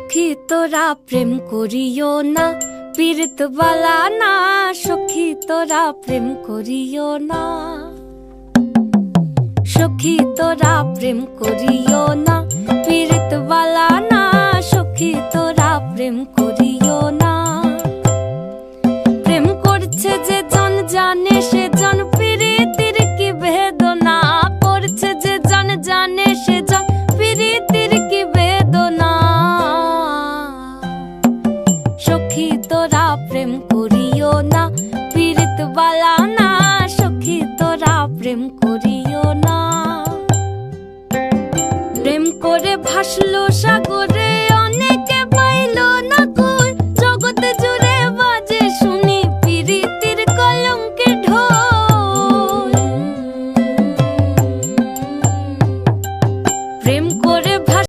সখী তোরা প্রেম করিও না, পীড়িত বালা না। সখী তোরা প্রেম করিও না, সখী তোরা প্রেম করিও না, পীড়িত বালা না। সখী তোরা প্রেম করিও না। প্রেম করছে যে জন জানে সে জন পীড়িতির কি বেদনা। করছে যে জন জানে সে জন পীড়িতির কি বেদনা। সখী তোরা প্রেম করিও না, পীড়িত বালা না। সখী তোরা প্রেম করিও না। প্রেম করে ভাসলো সাগরে